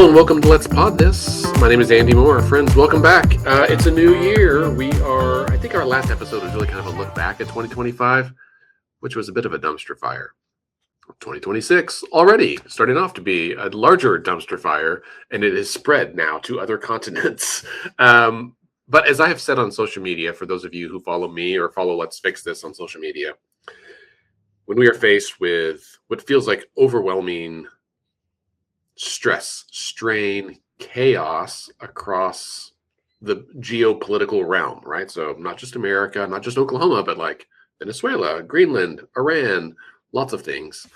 Hello and welcome to Let's Pod This. My name is Andy Moore. Friends, welcome back. It's a new year. I think our last episode was really kind of a look back at 2025, which was a bit of a dumpster fire. 2026 already starting off to be a larger dumpster fire, and it is spread now to other continents. But as I have said on social media, for those of you who follow me or follow Let's Fix This on social media, when we are faced with what feels like overwhelming stress, strain, chaos across the geopolitical realm, right? So not just America, not just Oklahoma, but like Venezuela, Greenland, Iran, lots of things.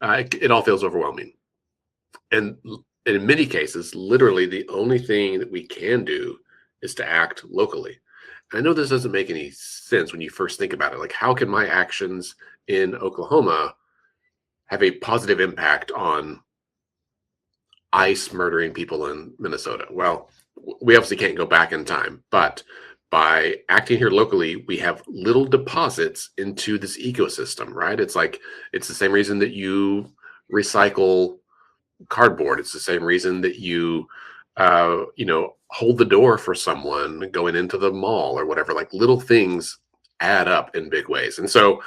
It all feels overwhelming. And in many cases, literally the only thing that we can do is to act locally. And I know this doesn't make any sense when you first think about it. Like, how can my actions in Oklahoma have a positive impact on ICE murdering people in Minnesota? Well, we obviously can't go back in time, but by acting here locally, we have little deposits into this ecosystem, right? It's the same reason that you recycle cardboard. It's the same reason that you, hold the door for someone going into the mall or whatever. Like, little things add up in big ways. And so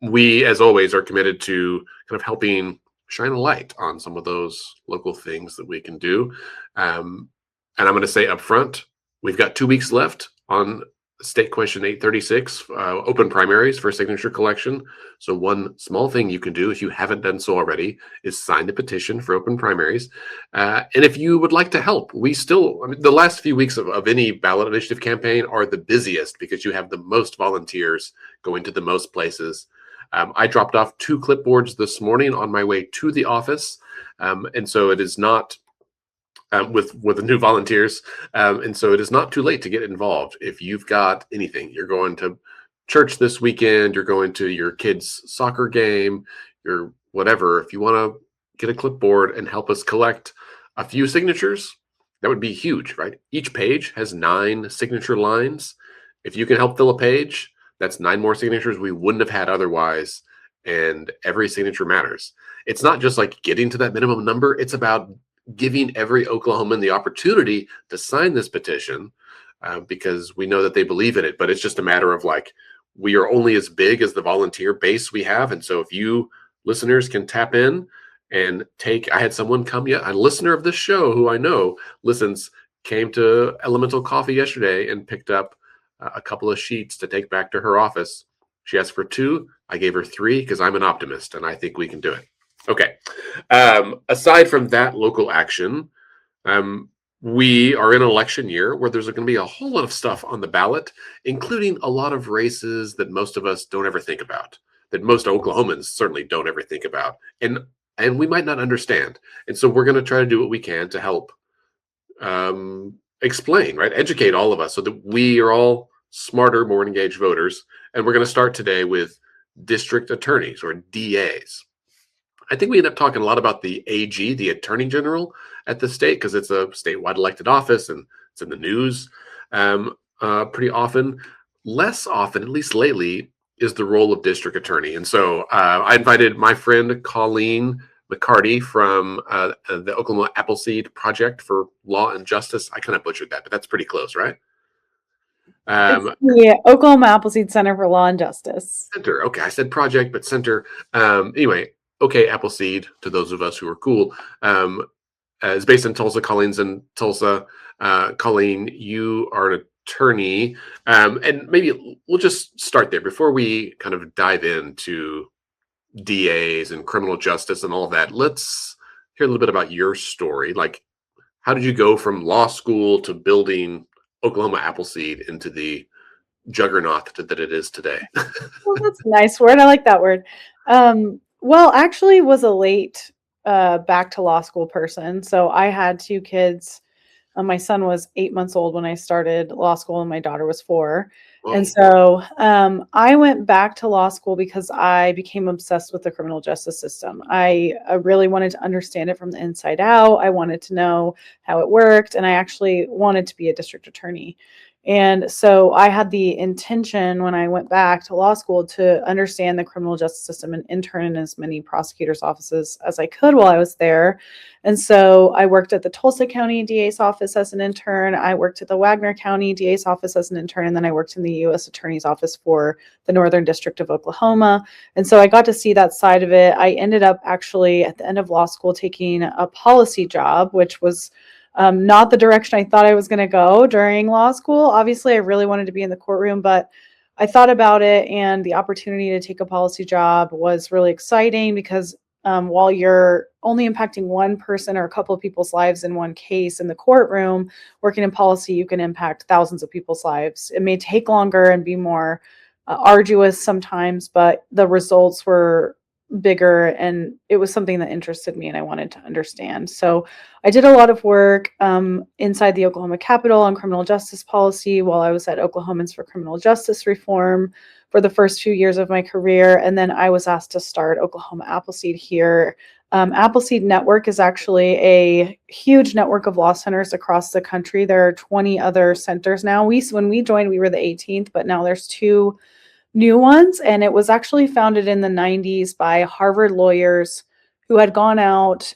we, as always, are committed to kind of helping shine a light on some of those local things that we can do. And I'm going to say up front, we've got 2 weeks left on State Question 836, open primaries for signature collection. So one small thing you can do, if you haven't done so already, is sign the petition for open primaries. And if you would like to help, the last few weeks of any ballot initiative campaign are the busiest because you have the most volunteers going to the most places. I dropped off 2 clipboards this morning on my way to the office. And so it is not with the new volunteers. And so it is not too late to get involved. If you've got anything, you're going to church this weekend, you're going to your kid's soccer game, your whatever, if you want to get a clipboard and help us collect a few signatures, that would be huge, right? Each page has 9 signature lines. If you can help fill a page, that's 9 more signatures we wouldn't have had otherwise. And every signature matters. It's not just like getting to that minimum number. It's about giving every Oklahoman the opportunity to sign this petition because we know that they believe in it. But it's just a matter of we are only as big as the volunteer base we have. And so if you listeners can tap in and I had someone a listener of this show who I know came to Elemental Coffee yesterday and picked up a couple of sheets to take back to her office. She asked for 2. I gave her 3 because I'm an optimist and I think we can do it. Okay. Aside from that local action, we are in an election year where there's going to be a whole lot of stuff on the ballot, including a lot of races that most of us don't ever think about, that most Oklahomans certainly don't ever think about. And we might not understand. And so we're going to try to do what we can to help explain, right? Educate all of us so that we are all smarter, more engaged voters. And we're going to start today with district attorneys or DAs. I think we end up talking a lot about the AG, the Attorney General at the state, because it's a statewide elected office and it's in the news pretty often. Less often, at least lately, is the role of district attorney. And so I invited my friend Colleen McCarty from the Oklahoma Appleseed Project for Law and Justice. I kind of butchered that, but that's pretty close, right? Yeah, Oklahoma Appleseed Center for Law and Justice. Center. Okay, I said project, but center. Anyway, okay, Appleseed, to those of us who are cool, is based in Tulsa. Colleen's in Tulsa. Colleen, you are an attorney. And maybe we'll just start there before we kind of dive into DAs and criminal justice and all of that. Let's hear a little bit about your story. Like, how did you go from law school to building Oklahoma Appleseed into the juggernaut that it is today? Well, that's a nice word. I like that word. Well, actually was a late back to law school person. So I had 2 kids. My son was 8 months old when I started law school and my daughter was 4. Whoa. And so I went back to law school because I became obsessed with the criminal justice system. I really wanted to understand it from the inside out. I wanted to know how it worked. And I actually wanted to be a district attorney. And so I had the intention when I went back to law school to understand the criminal justice system and intern in as many prosecutors' offices as I could while I was there. And so I worked at the Tulsa County DA's office as an intern. I worked at the Wagner County DA's office as an intern. And then I worked in the U.S. Attorney's Office for the Northern District of Oklahoma. And so I got to see that side of it. I ended up actually at the end of law school taking a policy job, which was not the direction I thought I was going to go during law school. Obviously, I really wanted to be in the courtroom, but I thought about it, and the opportunity to take a policy job was really exciting because while you're only impacting one person or a couple of people's lives in one case in the courtroom, working in policy, you can impact thousands of people's lives. It may take longer and be more arduous sometimes, but the results were bigger, and it was something that interested me and I wanted to understand. So I did a lot of work inside the Oklahoma Capitol on criminal justice policy while I was at Oklahomans for Criminal Justice Reform for the first few years of my career. And then I was asked to start Oklahoma Appleseed here. Appleseed Network is actually a huge network of law centers across the country. There are 20 other centers now. When we joined, we were the 18th, but now there's 2 new ones. And it was actually founded in the 90s by Harvard lawyers who had gone out.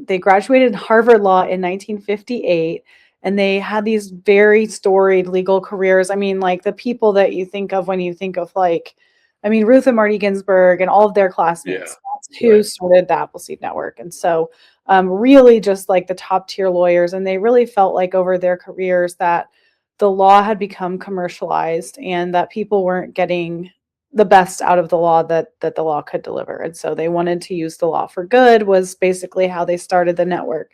They graduated Harvard Law in 1958. And they had these very storied legal careers. I mean, like the people that you think of when you think of Ruth and Marty Ginsburg and all of their classmates. Yeah, That's who right. started the Appleseed Network. And so really just like the top tier lawyers. And they really felt like over their careers that the law had become commercialized and that people weren't getting the best out of the law that the law could deliver. And so they wanted to use the law for good was basically how they started the network.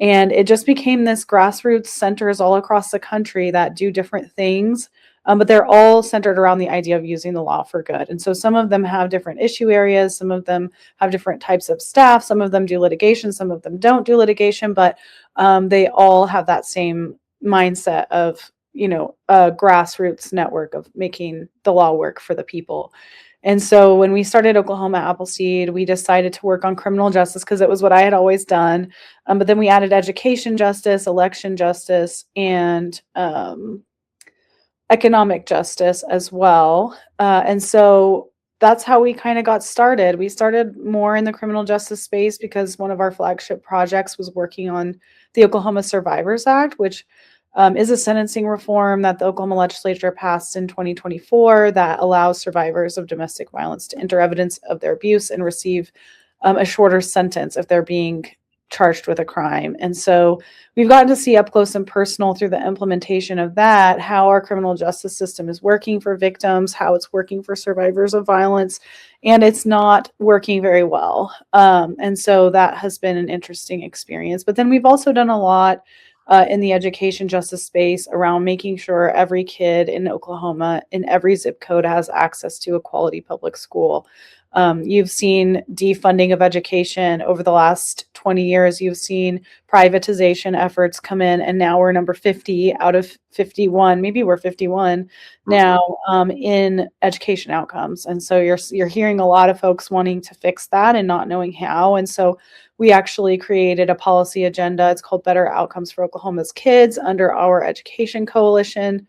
And it just became this grassroots centers all across the country that do different things, but they're all centered around the idea of using the law for good. And so some of them have different issue areas, some of them have different types of staff, some of them do litigation, some of them don't do litigation, but they all have that same mindset of, a grassroots network of making the law work for the people. And so when we started Oklahoma Appleseed, we decided to work on criminal justice because it was what I had always done. But then we added education justice, election justice, and economic justice as well. And so that's how we kind of got started. We started more in the criminal justice space because one of our flagship projects was working on the Oklahoma Survivors Act, which is a sentencing reform that the Oklahoma legislature passed in 2024 that allows survivors of domestic violence to enter evidence of their abuse and receive a shorter sentence if they're being charged with a crime. And so we've gotten to see up close and personal through the implementation of that, how our criminal justice system is working for victims, how it's working for survivors of violence, and it's not working very well. And so that has been an interesting experience. But then we've also done a lot in the education justice space around making sure every kid in Oklahoma in every zip code has access to a quality public school. You've seen defunding of education over the last 20 years. You've seen privatization efforts come in, and now we're number 50 out of 51. Maybe we're 51 now in education outcomes. And so you're hearing a lot of folks wanting to fix that and not knowing how. And so we actually created a policy agenda. It's called Better Outcomes for Oklahoma's Kids under our education coalition.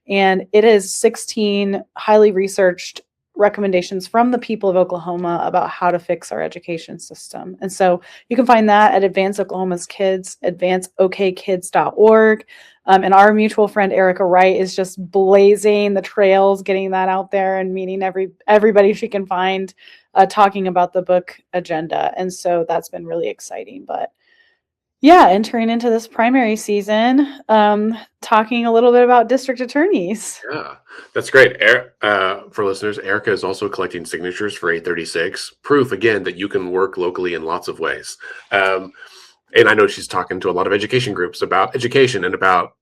And it is 16 highly researched recommendations from the people of Oklahoma about how to fix our education system. And so you can find that at Advance Oklahoma's Kids, advanceokkids.org. And our mutual friend, Erica Wright, is just blazing the trails, getting that out there and meeting everybody she can find, talking about the book agenda. And so that's been really exciting. But yeah, entering into this primary season, talking a little bit about district attorneys. Yeah, that's great. For listeners, Erica is also collecting signatures for 836, proof again that you can work locally in lots of ways. And I know she's talking to a lot of education groups about education and about,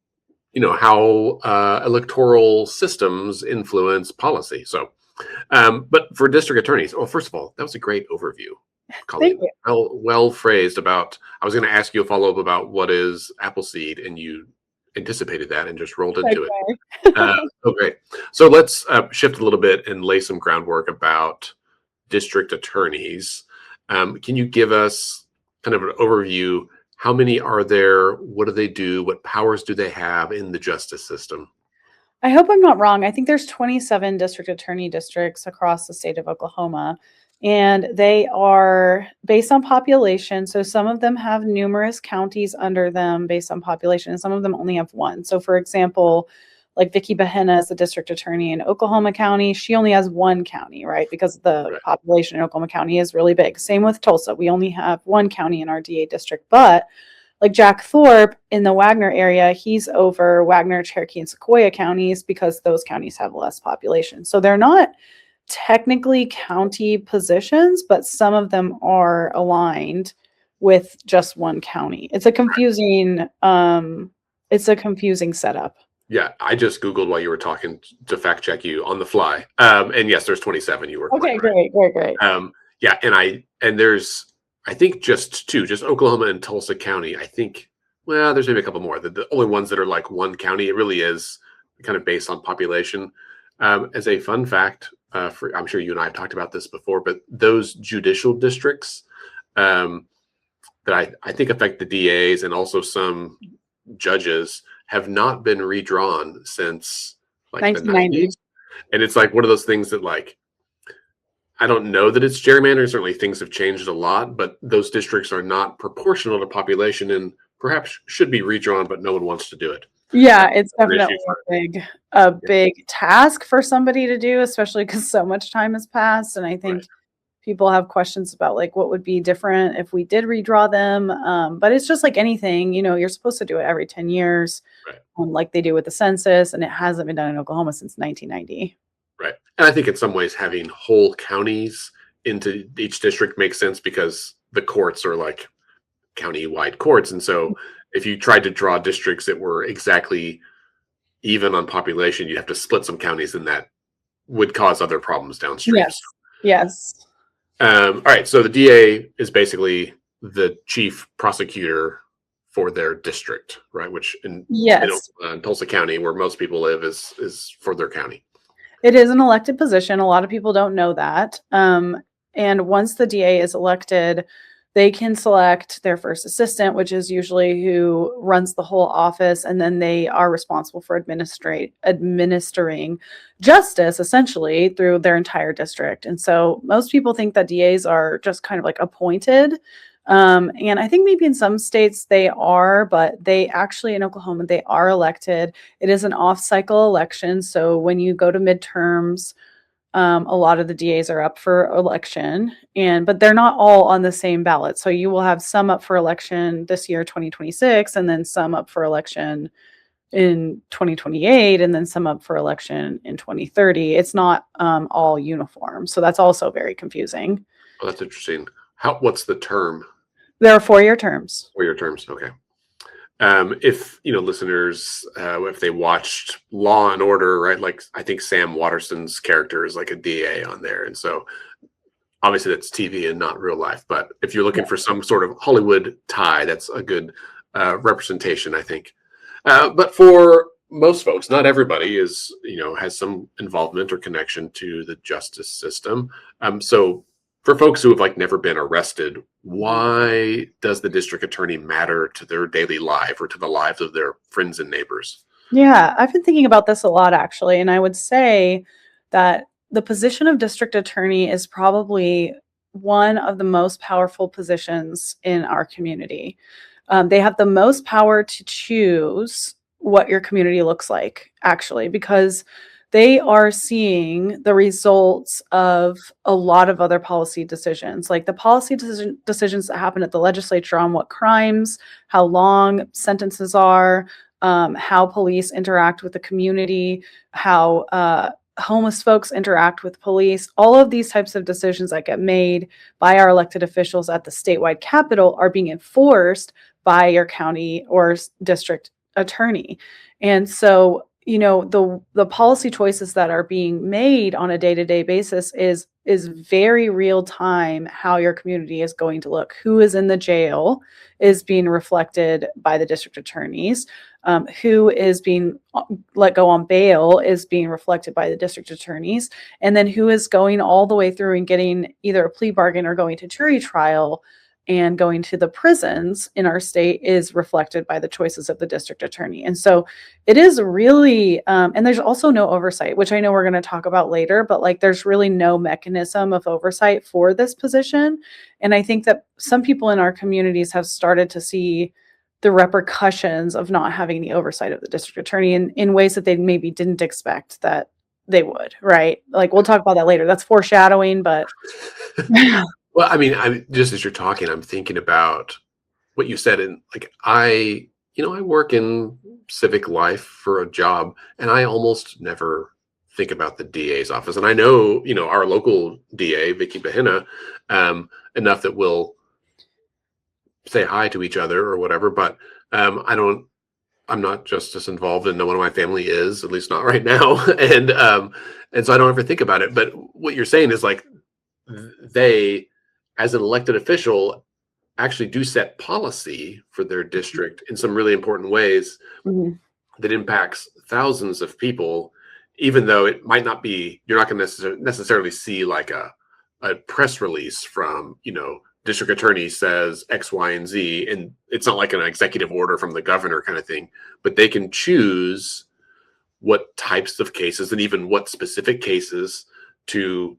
how electoral systems influence policy. So, but for district attorneys, well, first of all, that was a great overview, Colleen. Thank you. Well phrased about, I was going to ask you a follow-up about what is Appleseed, and you anticipated that and just rolled into it. Oh, great. So let's shift a little bit and lay some groundwork about district attorneys. Can you give us kind of an overview? How many are there? What do they do? What powers do they have in the justice system? I hope I'm not wrong. I think there's 27 district attorney districts across the state of Oklahoma, and they are based on population. So some of them have numerous counties under them based on population, and some of them only have one. So for example, like Vicky Bahena is the district attorney in Oklahoma County. She only has one county, right? Because the Right. population in Oklahoma County is really big. Same with Tulsa. We only have one county in our DA district, but like Jack Thorpe in the Wagner area, he's over Wagner, Cherokee, and Sequoia counties because those counties have less population. So they're not technically county positions, but some of them are aligned with just one county. It's a confusing setup. Yeah, I just Googled while you were talking to fact check you on the fly. And yes, there's 27. You were Okay, quite right. great. Yeah, and there's I think just two, just Oklahoma and Tulsa County. I think, well, there's maybe a couple more. The only ones that are like one county. It really is kind of based on population. As a fun fact, I'm sure you and I have talked about this before, but those judicial districts that I think affect the DAs and also some judges have not been redrawn since like the 1990. 90s. And it's like one of those things that like I don't know that it's gerrymandering. Certainly things have changed a lot, but those districts are not proportional to population and perhaps should be redrawn, but no one wants to do it. Yeah, it's An issue definitely for a big task for somebody to do, especially because so much time has passed. And I think right. people have questions about like what would be different if we did redraw them. But it's just like anything, you're supposed to do it every 10 years, Right. Like they do with the census, and it hasn't been done in Oklahoma since 1990. Right. And I think in some ways having whole counties into each district makes sense because the courts are like county-wide courts. And so if you tried to draw districts that were exactly even on population, you'd have to split some counties, and that would cause other problems downstream. Yes. All right. So the DA is basically the chief prosecutor for their district, right? Which in Tulsa County, where most people live, is for their county. It is an elected position. A lot of people don't know that. And once the DA is elected, they can select their first assistant, which is usually who runs the whole office, and then they are responsible for administering justice essentially through their entire district. And so most people think that DAs are just kind of like appointed. And I think maybe in some states they are, but they actually in Oklahoma, they are elected. It is an off-cycle election. So when you go to midterms, a lot of the DAs are up for election, but they're not all on the same ballot. So you will have some up for election this year, 2026, and then some up for election in 2028, and then some up for election in 2030. It's not all uniform. So that's also very confusing. Well, that's interesting. What's the term? There are 4-year terms. 4-year terms. Okay. If listeners, if they watched Law and Order, right? Like I think Sam Waterston's character is like a DA on there, and so obviously that's TV and not real life. But if you're looking for some sort of Hollywood tie, that's a good representation, I think. But for most folks, not everybody is has some involvement or connection to the justice system. So for folks who have like never been arrested, why does the district attorney matter to their daily life or to the lives of their friends and neighbors? Yeah, I've been thinking about this a lot actually, and I would say that the position of district attorney is probably one of the most powerful positions in our community. They have the most power to choose what your community looks like, actually, because they are seeing the results of a lot of other policy decisions, like the policy decisions that happen at the legislature on what crimes, how long sentences are, how police interact with the community, how homeless folks interact with police. All of these types of decisions that get made by our elected officials at the statewide capital are being enforced by your county or district attorney. And so the policy choices that are being made on a day-to-day basis is very real time. How your community is going to look, who is in the jail is being reflected by the district attorneys, who is being let go on bail is being reflected by the district attorneys, and then who is going all the way through and getting either a plea bargain or going to jury trial and going to the prisons in our state is reflected by the choices of the district attorney. And so it is really, and there's also no oversight, which I know we're going to talk about later, but like there's really no mechanism of oversight for this position. And I think that some people in our communities have started to see the repercussions of not having the oversight of the district attorney in ways that they maybe didn't expect that they would, right? Like we'll talk about that later. That's foreshadowing, but Well, I mean, I'm just as you're talking, I'm thinking about what you said, and like I work in civic life for a job, and I almost never think about the DA's office. And I know, our local DA, Vicky Bahena, enough that we'll say hi to each other or whatever, but I'm not justice involved, and no one in my family is, at least not right now. And so I don't ever think about it. But what you're saying is like they, as an elected official, actually do set policy for their district in some really important ways Mhm. that impacts thousands of people, even though it might not be, you're not going to necessarily see like a press release from, district attorney says X, Y, and Z, and it's not like an executive order from the governor kind of thing, but they can choose what types of cases and even what specific cases to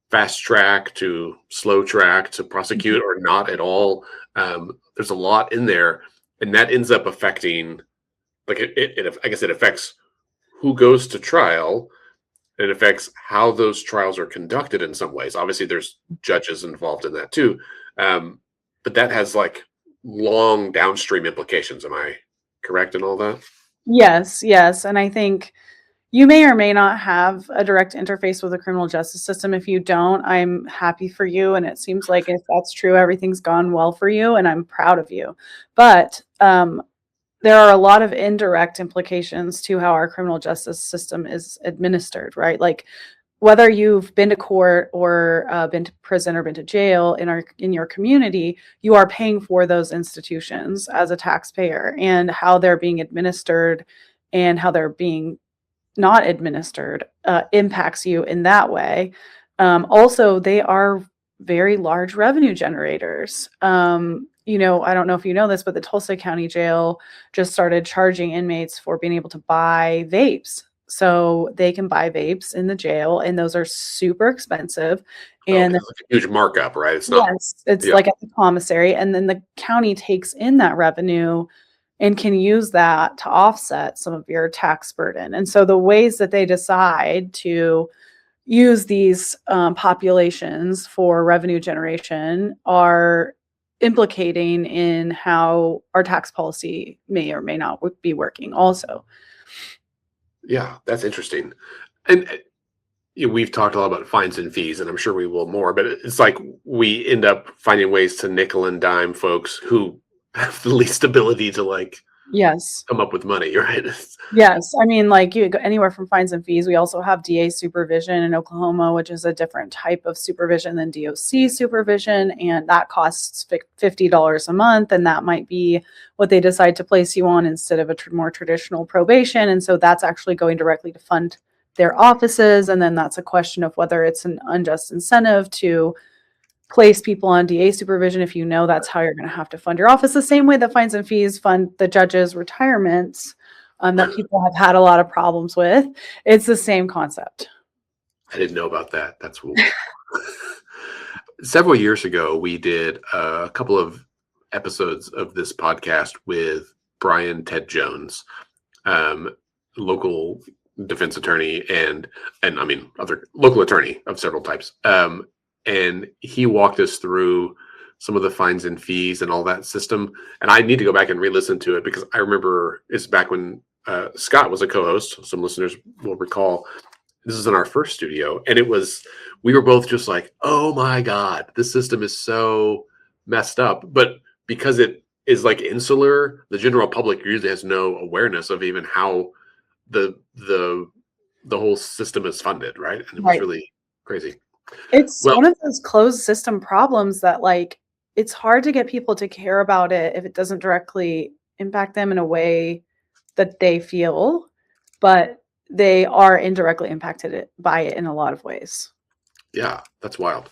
fast track, to slow track, to prosecute, or not at all. There's a lot in there, and that ends up affecting, like I guess it affects who goes to trial. It affects how those trials are conducted in some ways. Obviously, there's judges involved in that too, but that has like long downstream implications. Am I correct in all that? Yes, yes. And I think you may or may not have a direct interface with the criminal justice system. If you don't, I'm happy for you. And it seems like if that's true, everything's gone well for you, and I'm proud of you. But there are a lot of indirect implications to how our criminal justice system is administered, right? Like whether you've been to court or been to prison or been to jail in your community, you are paying for those institutions as a taxpayer, and how they're being administered and how they're being not administered impacts you in that way. Also, they are very large revenue generators. I don't know if you know this, but the Tulsa County Jail just started charging inmates for being able to buy vapes. So they can buy vapes in the jail, and those are super expensive. And It's like a huge markup, right? It's not. yes, it's Yeah. like at the commissary, and then the county takes in that revenue and can use that to offset some of your tax burden. And so the ways that they decide to use these populations for revenue generation are implicating in how our tax policy may or may not be working also. Yeah, that's interesting. And we've talked a lot about fines and fees, and I'm sure we will more, but it's like we end up finding ways to nickel and dime folks who have the least ability to like Yes. come up with money, right? Yes. I mean, like you go anywhere from fines and fees. We also have DA supervision in Oklahoma, which is a different type of supervision than DOC supervision. And that costs $50 a month. And that might be what they decide to place you on instead of a more traditional probation. And so that's actually going directly to fund their offices. And then that's a question of whether it's an unjust incentive to place people on DA supervision if you know that's how you're going to have to fund your office, the same way that fines and fees fund the judges' retirements that people have had a lot of problems with. It's the same concept. I didn't know about that. That's cool. Several years ago, we did a couple of episodes of this podcast with Brian Ted Jones, local defense attorney and I mean other local attorney of several types. And he walked us through some of the fines and fees and all that system. And I need to go back and re-listen to it because I remember it's back when Scott was a co-host. Some listeners will recall this is in our first studio. And we were both just like, oh my God, this system is so messed up. But because it is like insular, the general public usually has no awareness of even how the whole system is funded, right? And it was really crazy. It's one of those closed system problems that like it's hard to get people to care about it if it doesn't directly impact them in a way that they feel, but they are indirectly impacted by it in a lot of ways. Yeah, that's wild.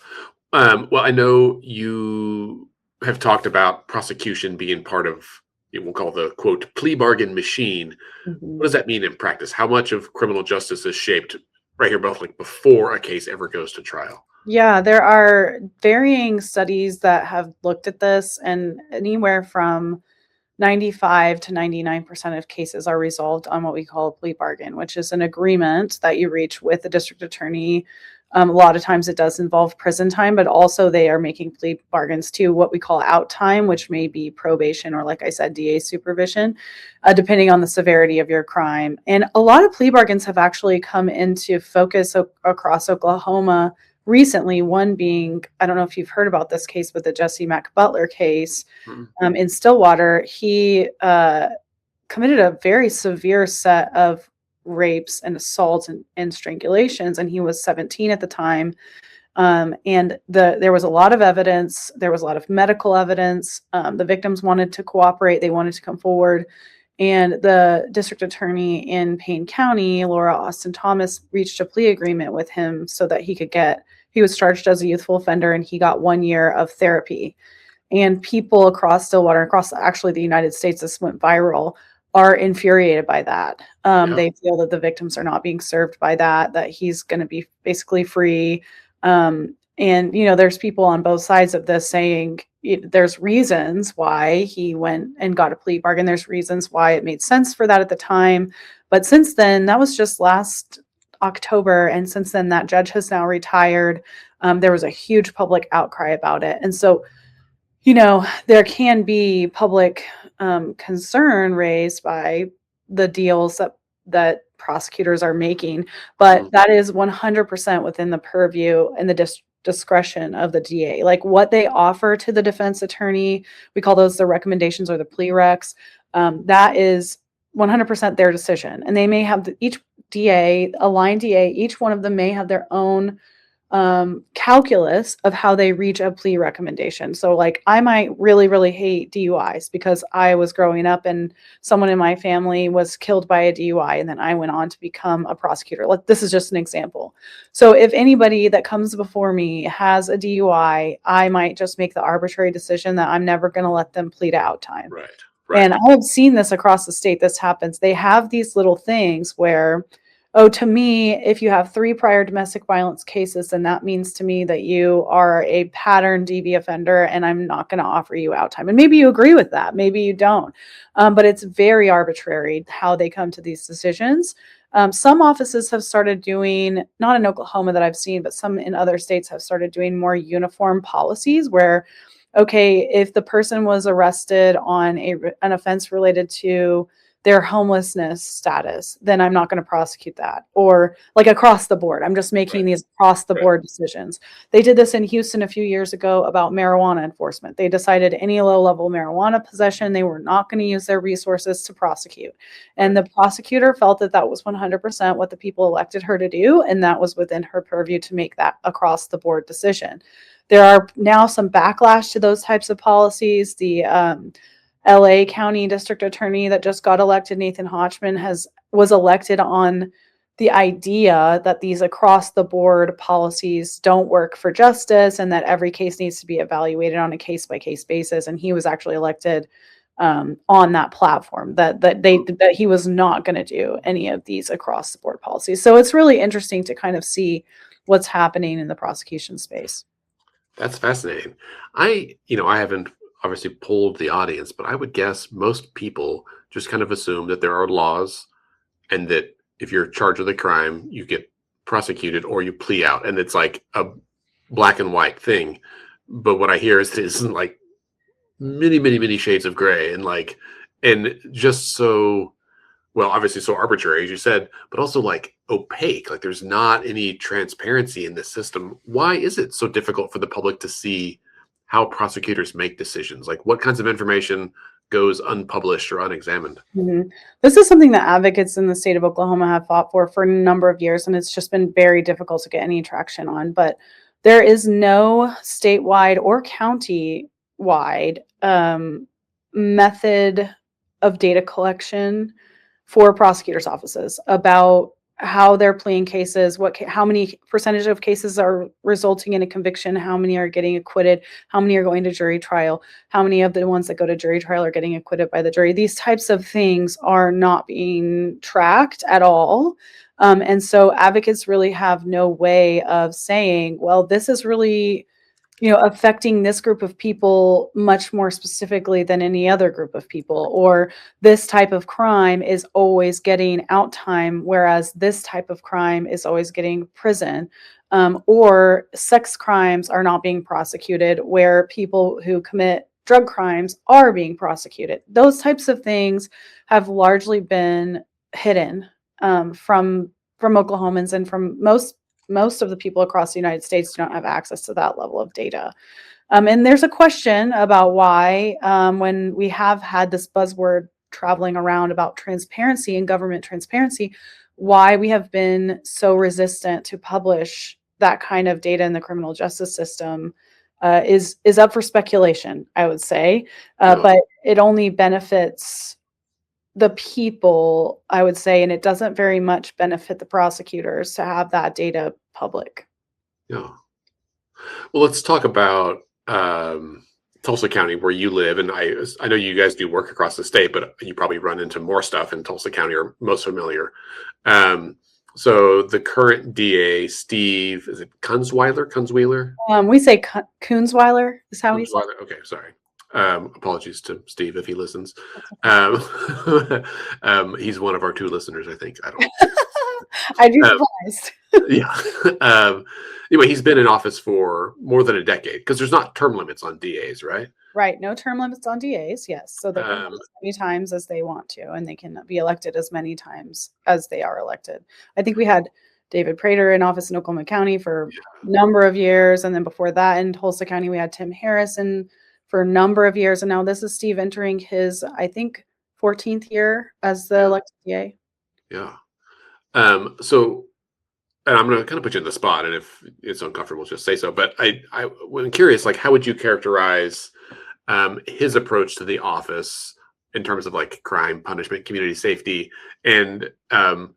Well, I know you have talked about prosecution being part of, we'll call the quote plea bargain machine. Mhm. What does that mean in practice? How much of criminal justice is shaped right here, both like before a case ever goes to trial? Yeah, there are varying studies that have looked at this, and anywhere from 95 to 99% of cases are resolved on what we call a plea bargain, which is an agreement that you reach with the district attorney. A lot of times it does involve prison time, but also they are making plea bargains to what we call out time, which may be probation or, like I said, DA supervision, depending on the severity of your crime. And a lot of plea bargains have actually come into focus across Oklahoma recently, one being, I don't know if you've heard about this case, but the Jesse Mack Butler case Mhm. in Stillwater. He committed a very severe set of rapes and assaults and strangulations, and he was 17 at the time. And there was a lot of evidence. There was a lot of medical evidence. The victims wanted to cooperate. They wanted to come forward. And the district attorney in Payne County, Laura Austin Thomas, reached a plea agreement with him so that he was charged as a youthful offender and he got 1 year of therapy. And people across Stillwater, across actually the United States, this went viral, are infuriated by that. Yeah. They feel that the victims are not being served by that he's going to be basically free. And, there's people on both sides of this saying there's reasons why he went and got a plea bargain. There's reasons why it made sense for that at the time. But since then, that was just last October. And since then, that judge has now retired. There was a huge public outcry about it. And so, there can be public concern raised by the deals that prosecutors are making, but that is 100% within the purview and the discretion of the DA. Like what they offer to the defense attorney, we call those the recommendations or the plea recs. That is 100% their decision, and they may have each DA, a line DA, each one of them may have their own calculus of how they reach a plea recommendation. So like I might really, really hate DUIs because I was growing up and someone in my family was killed by a DUI and then I went on to become a prosecutor. Like this is just an example. So if anybody that comes before me has a DUI, I might just make the arbitrary decision that I'm never going to let them plead out time. Right. And I have seen this across the state. This happens. They have these little things where, oh, to me, if you have 3 prior domestic violence cases, then that means to me that you are a pattern DV offender and I'm not going to offer you out time. And maybe you agree with that. Maybe you don't. But it's very arbitrary how they come to these decisions. Some offices have started doing, not in Oklahoma that I've seen, but some in other states have started doing more uniform policies where, okay, if the person was arrested on an offense related to their homelessness status, then I'm not going to prosecute that. Or like across the board, I'm just making these across the board decisions. They did this in Houston a few years ago about marijuana enforcement. They decided any low level marijuana possession, they were not going to use their resources to prosecute. And the prosecutor felt that that was 100% what the people elected her to do. And that was within her purview to make that across the board decision. There are now some backlash to those types of policies. The LA County District Attorney that just got elected, Nathan Hodgman, was elected on the idea that these across the board policies don't work for justice and that every case needs to be evaluated on a case by case basis. And he was actually elected on that platform that he was not going to do any of these across the board policies. So it's really interesting to kind of see what's happening in the prosecution space. That's fascinating. I haven't obviously polled the audience, but I would guess most people just kind of assume that there are laws and that if you're charged with a crime, you get prosecuted or you plea out. And it's like a black and white thing. But what I hear is like many, many, many shades of gray and just so, well, obviously so arbitrary, as you said, but also like opaque. Like there's not any transparency in this system. Why is it so difficult for the public to see how prosecutors make decisions? Like what kinds of information goes unpublished or unexamined? Mm-hmm. This is something that advocates in the state of Oklahoma have fought for a number of years, and it's just been very difficult to get any traction on. But there is no statewide or county-wide method of data collection for prosecutors' offices about how they're pleading cases, how many percentage of cases are resulting in a conviction, how many are getting acquitted, how many are going to jury trial, how many of the ones that go to jury trial are getting acquitted by the jury. These types of things are not being tracked at all. And so advocates really have no way of saying, well, this is really, affecting this group of people much more specifically than any other group of people, or this type of crime is always getting out time, whereas this type of crime is always getting prison, or sex crimes are not being prosecuted, where people who commit drug crimes are being prosecuted. Those types of things have largely been hidden from Oklahomans and from most of the people across the United States do not have access to that level of data. And there's a question about why, when we have had this buzzword traveling around about transparency and government transparency, why we have been so resistant to publish that kind of data in the criminal justice system is up for speculation, I would say. But it only benefits the people, I would say, and it doesn't very much benefit the prosecutors to have that data public. Yeah. Well, let's talk about Tulsa County, where you live, and I know you guys do work across the state, but you probably run into more stuff in Tulsa County, or most familiar. So the current DA, Steve, is it Kunzweiler? We say Kunzweiler is how we say it. Okay, sorry. Apologies to Steve if he listens. He's one of our 2 listeners, I think. I don't know. I'd be surprised. Yeah. Anyway, he's been in office for more than a decade, because there's not term limits on DAs, right? Right. No term limits on DAs. Yes. So they can run as many times as they want to, and they can be elected as many times as they are elected. I think we had David Prater in office in Oklahoma County for a number of years. And then before that in Tulsa County, we had Tim Harrison for a number of years. And now this is Steve entering his, I think, 14th year as the elected DA. Yeah. So, and I'm going to kind of put you in the spot, and if it's uncomfortable, just say so. But I'm curious, like, how would you characterize his approach to the office in terms of like crime, punishment, community safety, and how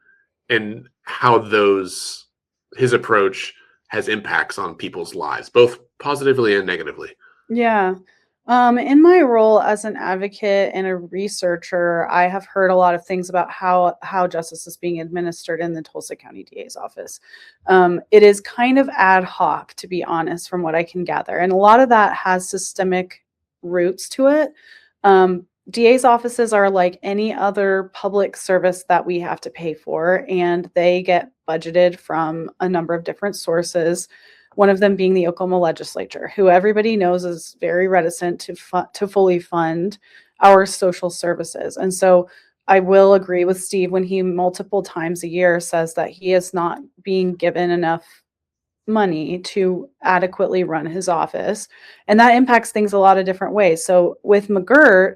his approach has impacts on people's lives, both positively and negatively? Yeah. In my role as an advocate and a researcher, I have heard a lot of things about how justice is being administered in the Tulsa County DA's office. It is kind of ad hoc, to be honest, from what I can gather. And a lot of that has systemic roots to it. DA's offices are like any other public service that we have to pay for, and they get budgeted from a number of different sources. One of them being the Oklahoma legislature, who everybody knows is very reticent to fully fund our social services. And so I will agree with Steve when he multiple times a year says that he is not being given enough money to adequately run his office. And that impacts things a lot of different ways. So with McGirt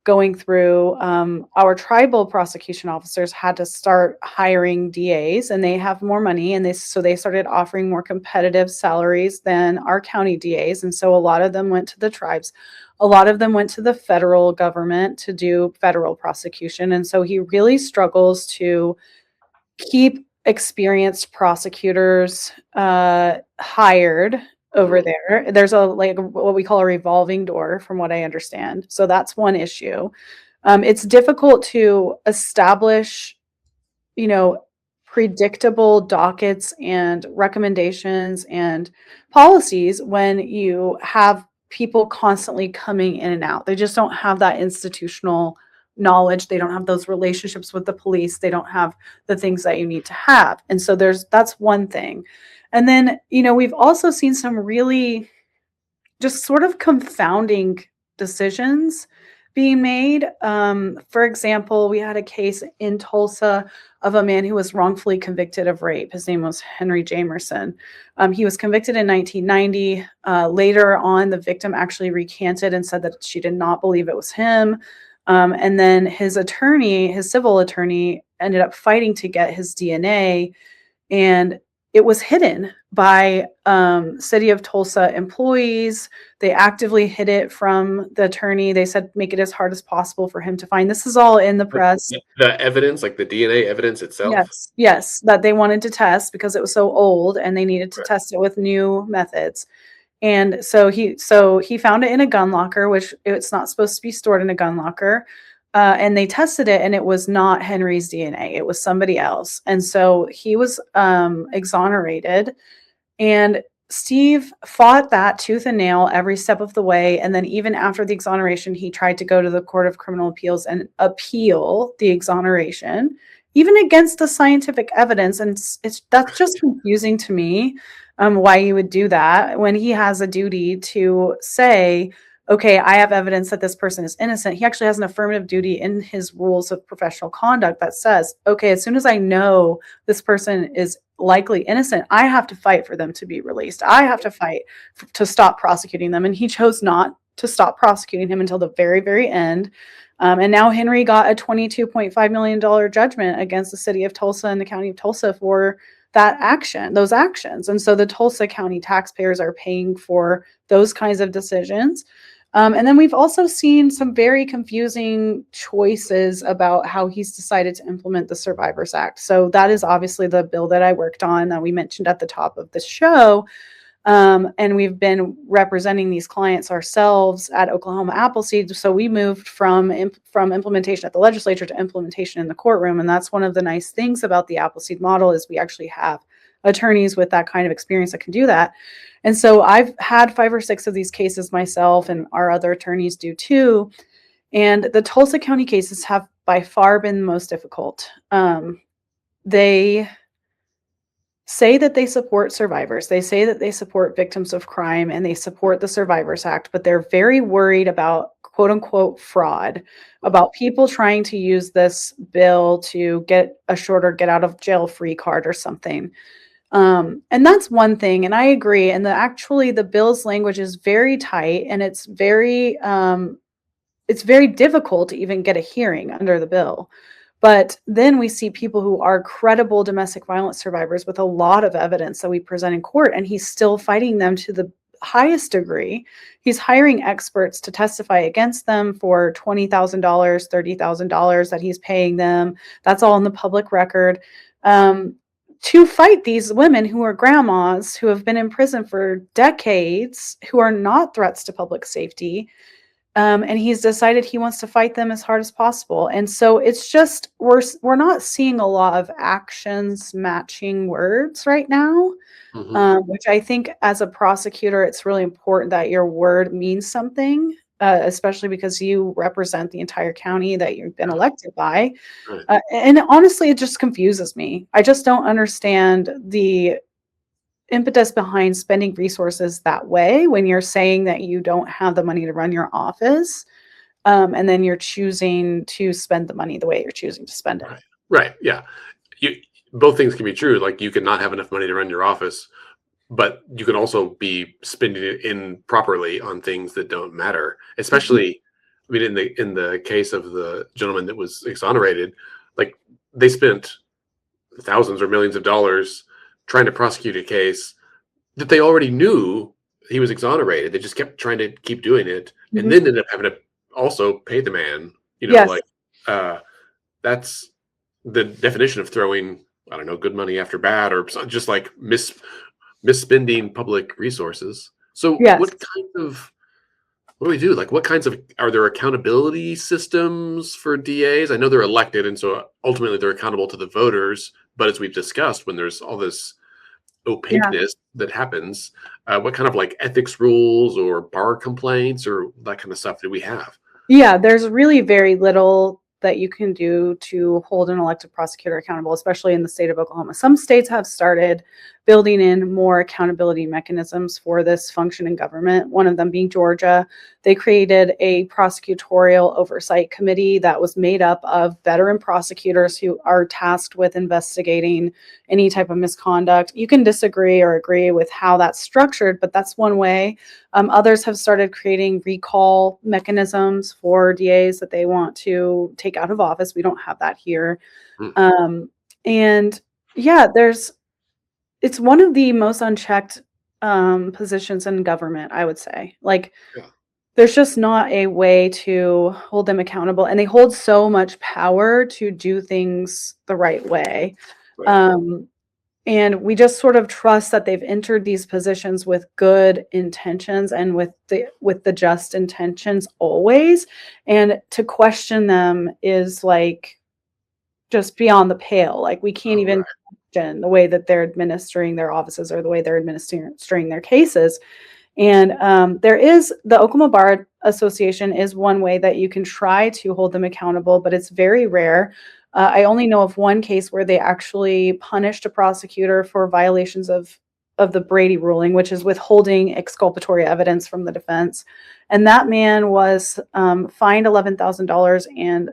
going through, our tribal prosecution officers had to start hiring DAs, and they have more money, and they started offering more competitive salaries than our county DAs. And so a lot of them went to the tribes. A lot of them went to the federal government to do federal prosecution. And so he really struggles to keep experienced prosecutors hired over there. There's what we call a revolving door, from what I understand. So that's one issue. It's difficult to establish, predictable dockets and recommendations and policies when you have people constantly coming in and out. They just don't have that institutional knowledge. They don't have those relationships with the police. They don't have the things that you need to have. And so that's one thing. And then, we've also seen some really just sort of confounding decisions being made. For example, we had a case in Tulsa of a man who was wrongfully convicted of rape. His name was Henry Jamerson. He was convicted in 1990. Later on, the victim actually recanted and said that she did not believe it was him. And then his civil attorney, ended up fighting to get his DNA. And it was hidden by City of Tulsa employees. They actively hid it from the attorney. They said make it as hard as possible for him to find. This is all in the Like press. the evidence, like the DNA evidence itself. Yes, yes, that they wanted to test because it was so old and they needed to Right. test it with new methods. And so he found it in a gun locker, which it's not supposed to be stored in a gun locker. And they tested it, and it was not Henry's DNA; it was somebody else. And so he was exonerated. And Steve fought that tooth and nail every step of the way. And then even after the exoneration, he tried to go to the Court of Criminal Appeals and appeal the exoneration, even against the scientific evidence. And that's just confusing to me, why you would do that when he has a duty to say, okay, I have evidence that this person is innocent. He actually has an affirmative duty in his rules of professional conduct that says, okay, as soon as I know this person is likely innocent, I have to fight for them to be released. I have to fight to stop prosecuting them. And he chose not to stop prosecuting him until the very, very end. And now Henry got a $22.5 million judgment against the city of Tulsa and the county of Tulsa for those actions. And so the Tulsa County taxpayers are paying for those kinds of decisions. And then we've also seen some very confusing choices about how he's decided to implement the Survivors Act. So that is obviously the bill that I worked on that we mentioned at the top of the show. And we've been representing these clients ourselves at Oklahoma Appleseed. So we moved from implementation at the legislature to implementation in the courtroom. And that's one of the nice things about the Appleseed model is we actually have attorneys with that kind of experience that can do that. And so I've had 5 or 6 of these cases myself, and our other attorneys do too. And the Tulsa County cases have by far been the most difficult. They say that they support survivors. They say that they support victims of crime and they support the Survivors Act, but they're very worried about quote unquote fraud, about people trying to use this bill to get a shorter get out of jail free card or something. And that's one thing. And I agree. And the bill's language is very tight, and it's very difficult to even get a hearing under the bill. But then we see people who are credible domestic violence survivors with a lot of evidence that we present in court, and he's still fighting them to the highest degree. He's hiring experts to testify against them for $20,000, $30,000 that he's paying them. That's all in the public record. To fight these women who are grandmas who have been in prison for decades, who are not threats to public safety. And he's decided he wants to fight them as hard as possible. And so it's just, we're not seeing a lot of actions matching words right now, which I think as a prosecutor, it's really important that your word means something, especially because you represent the entire county that you've been elected by. Right. And honestly, it just confuses me. I just don't understand the impetus behind spending resources that way when you're saying that you don't have the money to run your office, and then you're choosing to spend the money the way you're choosing to spend it. Right. Yeah. Both things can be true. Like you can not have enough money to run your office, but you can also be spending it improperly on things that don't matter. Especially, I mean, in the case of the gentleman that was exonerated, like they spent thousands or millions of dollars trying to prosecute a case that they already knew he was exonerated. They just kept trying to keep doing it, and then ended up having to also pay the man. Yes. That's the definition of throwing, I don't know, good money after bad, or just like misspending public resources. So Yes. what do we do? Like, are there accountability systems for DAs? I know they're elected, and so ultimately they're accountable to the voters. But as we've discussed, when there's all this opaqueness that happens, what kind of like ethics rules or bar complaints or that kind of stuff do we have? Yeah, there's really very little that you can do to hold an elected prosecutor accountable, especially in the state of Oklahoma. Some states have started building in more accountability mechanisms for this function in government, one of them being Georgia. They created a prosecutorial oversight committee that was made up of veteran prosecutors who are tasked with investigating any type of misconduct. You can disagree or agree with how that's structured, but that's one way. Others have started creating recall mechanisms for DAs that they want to take out of office. We don't have that here. And yeah, it's one of the most unchecked positions in government, I would say. Like, Yeah. there's just not a way to hold them accountable, and they hold so much power to do things the right way. Right. Um, and we just sort of trust that they've entered these positions with good intentions and with the just intentions always. And to question them is like just beyond the pale. Like, we can't Oh, even right. question the way that they're administering their offices or the way they're administering their cases. And there is the Oklahoma Bar Association is one way that you can try to hold them accountable, but it's very rare. I only know of one case where they actually punished a prosecutor for violations of the Brady ruling, which is withholding exculpatory evidence from the defense. And that man was fined $11,000, and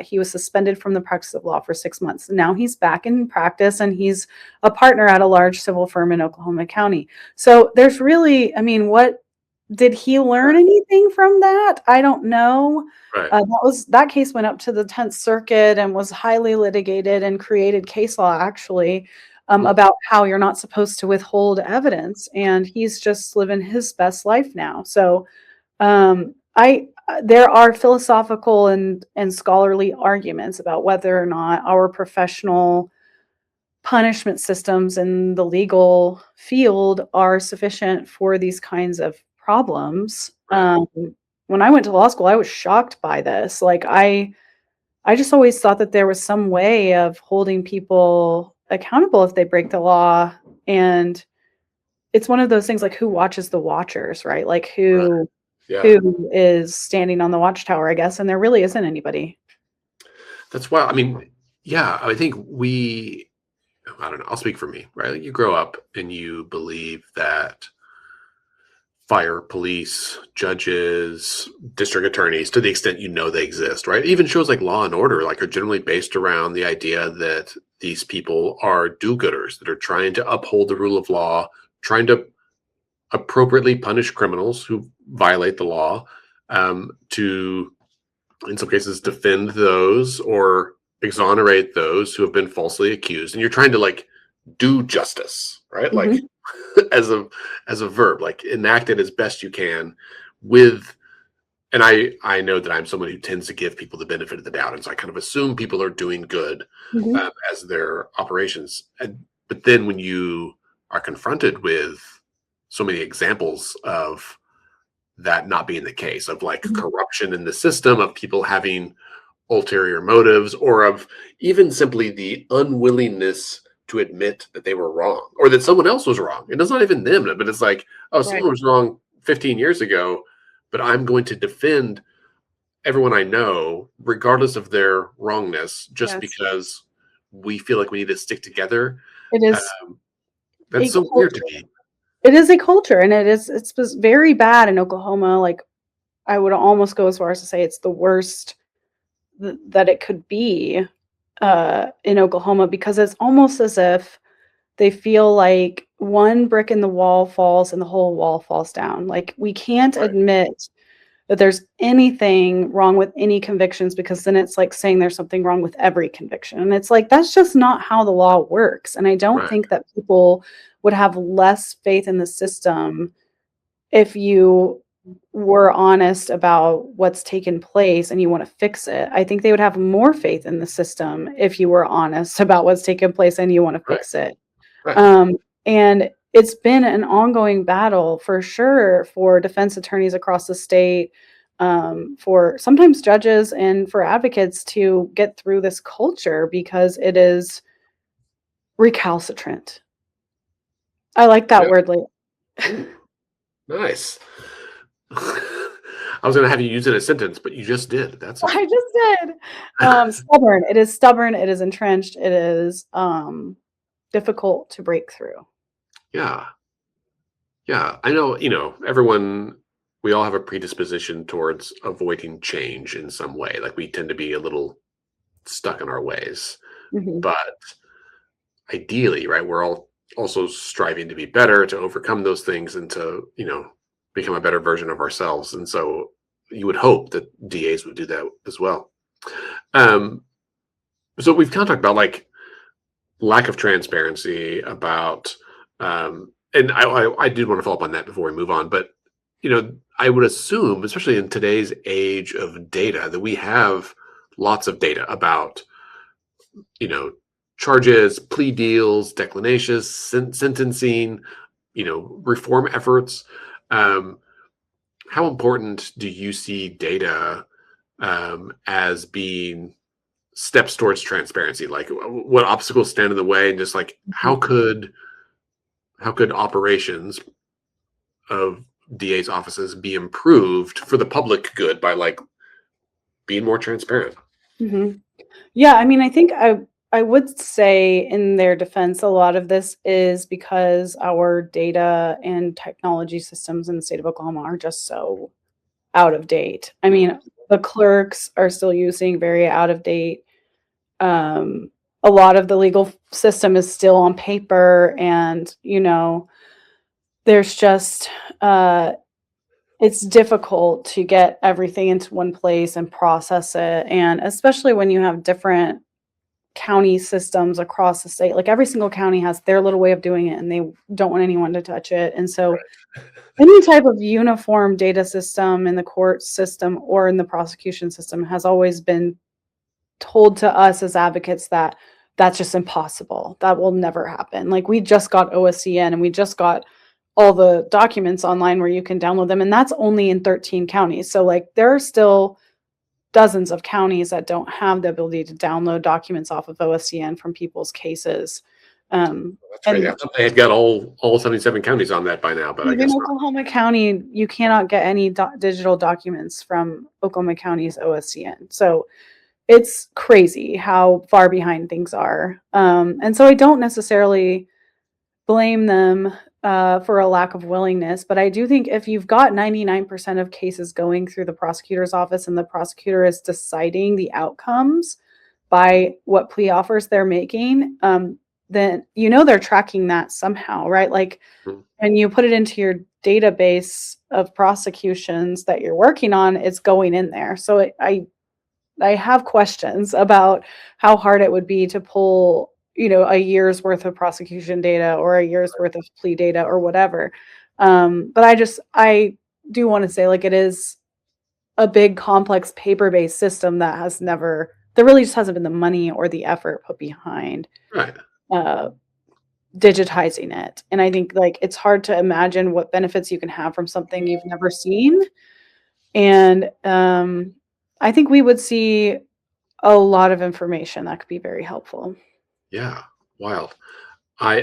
he was suspended from the practice of law for 6 months. Now he's back in practice, and he's a partner at a large civil firm in Oklahoma County. So there's really, I mean, what did he learn anything from that? I don't know. Right. That case went up to the 10th Circuit and was highly litigated and created case law actually about how you're not supposed to withhold evidence. And he's just living his best life now. So I there are philosophical and scholarly arguments about whether or not our professional punishment systems in the legal field are sufficient for these kinds of problems. Right. When I went to law school, I was shocked by this. Like, I just always thought that there was some way of holding people accountable if they break the law. And it's one of those things, like, who watches the watchers, right? Like, Right. who Yeah. who is standing on the watchtower, I guess, and there really isn't anybody. That's why, I mean, yeah, I think I don't know, I'll speak for me, right? Like, you grow up and you believe that fire, police, judges, district attorneys, to the extent you know they exist, right? Even shows like Law and Order, like, are generally based around the idea that these people are do-gooders that are trying to uphold the rule of law, trying to appropriately punish criminals who violate the law, to, in some cases, defend those or exonerate those who have been falsely accused. And you're trying to, like, do justice, right? Like, Mhm. as a verb, like, enact it as best you can with. And I know that I'm someone who tends to give people the benefit of the doubt, and so I kind of assume people are doing good Mhm. as their operations. But then when you are confronted with so many examples of that not being the case, of like Mhm. corruption in the system, of people having ulterior motives, or of even simply the unwillingness to admit that they were wrong or that someone else was wrong. And it's not even them, but it's like, oh, Right. someone was wrong 15 years ago, but I'm going to defend everyone I know, regardless of their wrongness, just Yes. because we feel like we need to stick together. It is Um, a that's so weird to culture. me. It is a culture, and it's just very bad in Oklahoma. Like, I would almost go as far as to say it's the worst that it could be in Oklahoma, because it's almost as if they feel like one brick in the wall falls and the whole wall falls down. Like, we can't Right, admit that there's anything wrong with any convictions, because then it's like saying there's something wrong with every conviction. And it's like, that's just not how the law works. And I don't right, think that people would have less faith in the system if you were honest about what's taken place and you want to fix it. I think they would have more faith in the system if you were honest about what's taken place and you want to right, fix it. right. Um, and it's been an ongoing battle for sure for defense attorneys across the state, for sometimes judges and for advocates to get through this culture, because it is recalcitrant. I like that Yeah. word. Like, Ooh, nice. I was going to have you use it in a sentence, but you just did. That's I just did. Stubborn. It is stubborn. It is entrenched. It is difficult to break through. yeah. Yeah. I know, everyone, we all have a predisposition towards avoiding change in some way. Like, we tend to be a little stuck in our ways. Mhm. But ideally, right, we're all also striving to be better, to overcome those things, and to, become a better version of ourselves. And so you would hope that DAs would do that as well. Um, so we've kind of talked about, like, lack of transparency about, and I did want to follow up on that before we move on, but I would assume, especially in today's age of data, that we have lots of data about, charges, plea deals, declinations, sentencing, reform efforts. How important do you see data as being steps towards transparency? Like, what obstacles stand in the way, and just like how could operations of DA's offices be improved for the public good by like being more transparent? Mm-hmm. Yeah, I mean, I think I would say in their defense, a lot of this is because our data and technology systems in the state of Oklahoma are just so out of date. I mean, the clerks are still using very out of date. A lot of the legal system is still on paper, and there's just it's difficult to get everything into one place and process it, and especially when you have different county systems across the state. Like every single county has their little way of doing it, and they don't want anyone to touch it. And so any type of uniform data system in the court system or in the prosecution system has always been told to us as advocates that that's just impossible. That will never happen. Like we just got OSCN and we just got all the documents online where you can download them, and that's only in 13 counties. So like there are still dozens of counties that don't have the ability to download documents off of OSCN from people's cases. That's right. I thought they had got all 77 counties on that by now, but I guess not. Oklahoma County, you cannot get any digital documents from Oklahoma County's OSCN. So it's crazy how far behind things are. And so I don't necessarily blame them for a lack of willingness, but I do think if you've got 99% of cases going through the prosecutor's office and the prosecutor is deciding the outcomes by what plea offers they're making, then they're tracking that somehow, right? Like when you put it into your database of prosecutions that you're working on, it's going in there. So I have questions about how hard it would be to pull a year's worth of prosecution data or a year's worth of plea data or whatever. But I do want to say, like, it is a big, complex, paper-based system that there really just hasn't been the money or the effort put behind digitizing it. And I think, like, it's hard to imagine what benefits you can have from something you've never seen. And I think we would see a lot of information that could be very helpful. Yeah, wild. I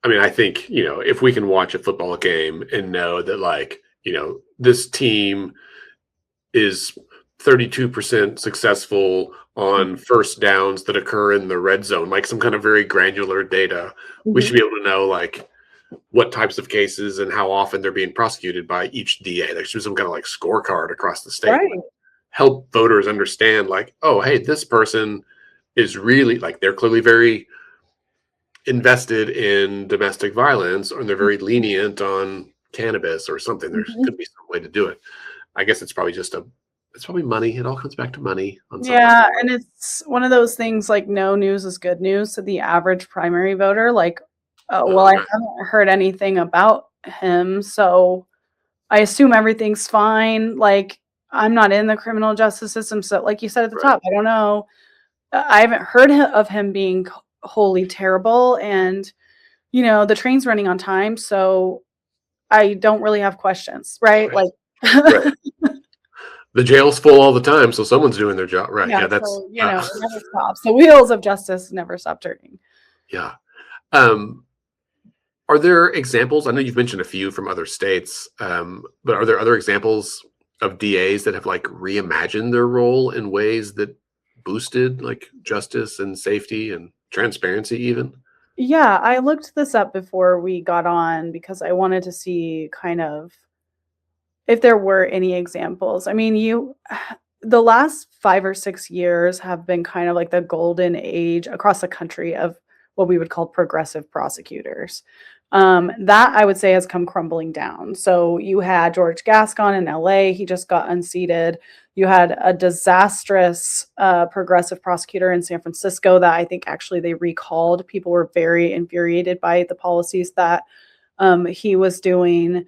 mean, I think, if we can watch a football game and know that, like, this team is 32% successful on first downs that occur in the red zone, like some kind of very granular data, we should be able to know, like, what types of cases and how often they're being prosecuted by each DA. There should be some kind of like scorecard across the state. Right. Help voters understand, like, oh, hey, this person is really, like, they're clearly very invested in domestic violence, or they're very lenient on cannabis or something. There could be some way to do it. I guess it's probably money. It all comes back to money. Yeah, and it's one of those things, like, no news is good news to the average primary voter. Like, I haven't heard anything about him, so I assume everything's fine. Like, I'm not in the criminal justice system, so like you said at the top, I don't know. I haven't heard of him being wholly terrible, and the train's running on time, so I don't really have questions, right? Like, the jail's full all the time, so someone's doing their job, right? Yeah, that's so, it never stops. The wheels of justice never stop turning. Yeah. Are there examples? I know you've mentioned a few from other states, but are there other examples of DAs that have, like, reimagined their role in ways that boosted, like, justice and safety and transparency even? Yeah, I looked this up before we got on because I wanted to see kind of if there were any examples. I mean, the last 5 or 6 years have been kind of like the golden age across the country of what we would call progressive prosecutors. That, I would say, has come crumbling down. So you had George Gascon in LA. He just got unseated. You had a disastrous progressive prosecutor in San Francisco that I think actually they recalled. People were very infuriated by the policies that he was doing.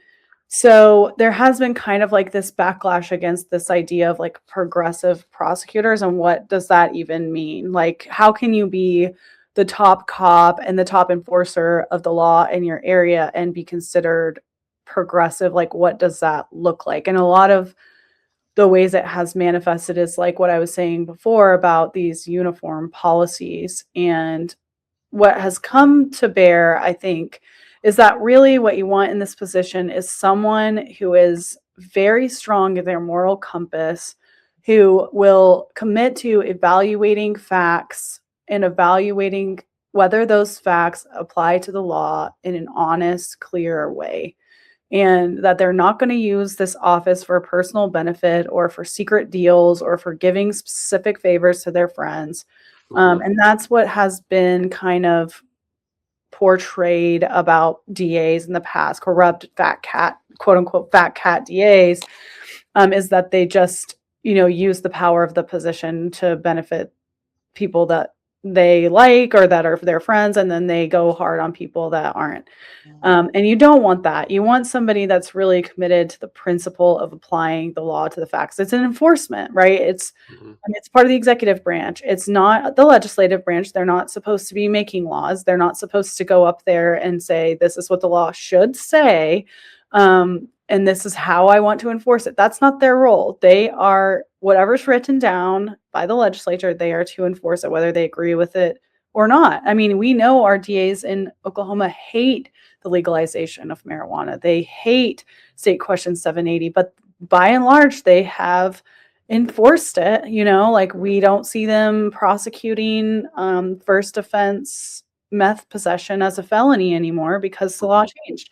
So there has been kind of like this backlash against this idea of like progressive prosecutors, and what does that even mean? Like, how can you be the top cop and the top enforcer of the law in your area and be considered progressive? Like, what does that look like? And a lot of the ways it has manifested is like what I was saying before about these uniform policies. And what has come to bear, I think, is that really what you want in this position is someone who is very strong in their moral compass, who will commit to evaluating facts and evaluating whether those facts apply to the law in an honest, clear way. And that they're not going to use this office for personal benefit or for secret deals or for giving specific favors to their friends. And that's what has been kind of portrayed about DAs in the past, corrupt fat cat, quote unquote, fat cat DAs, is that they just, use the power of the position to benefit people that they like or that are their friends, and then they go hard on people that aren't. And you don't want that. You want somebody that's really committed to the principle of applying the law to the facts. It's an enforcement, right? It's it's part of the executive branch. It's not the legislative branch. They're not supposed to be making laws. They're not supposed to go up there and say, this is what the law should say. And this is how I want to enforce it. That's not their role. They are, whatever's written down by the legislature, they are to enforce it, whether they agree with it or not. I mean, we know our DAs in Oklahoma hate the legalization of marijuana. They hate State Question 780, but by and large, they have enforced it. Like, we don't see them prosecuting first offense meth possession as a felony anymore because the law changed.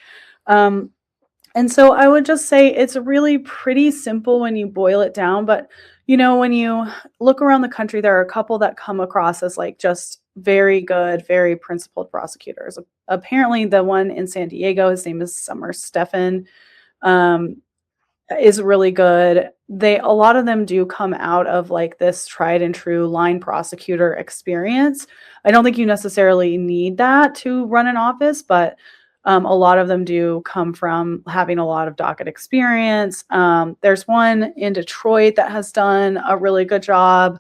And so I would just say it's really pretty simple when you boil it down. But, when you look around the country, there are a couple that come across as like just very good, very principled prosecutors. Apparently the one in San Diego, his name is Summer Stephan, is really good. A lot of them do come out of like this tried and true line prosecutor experience. I don't think you necessarily need that to run an office, but a lot of them do come from having a lot of docket experience. There's one in Detroit that has done a really good job.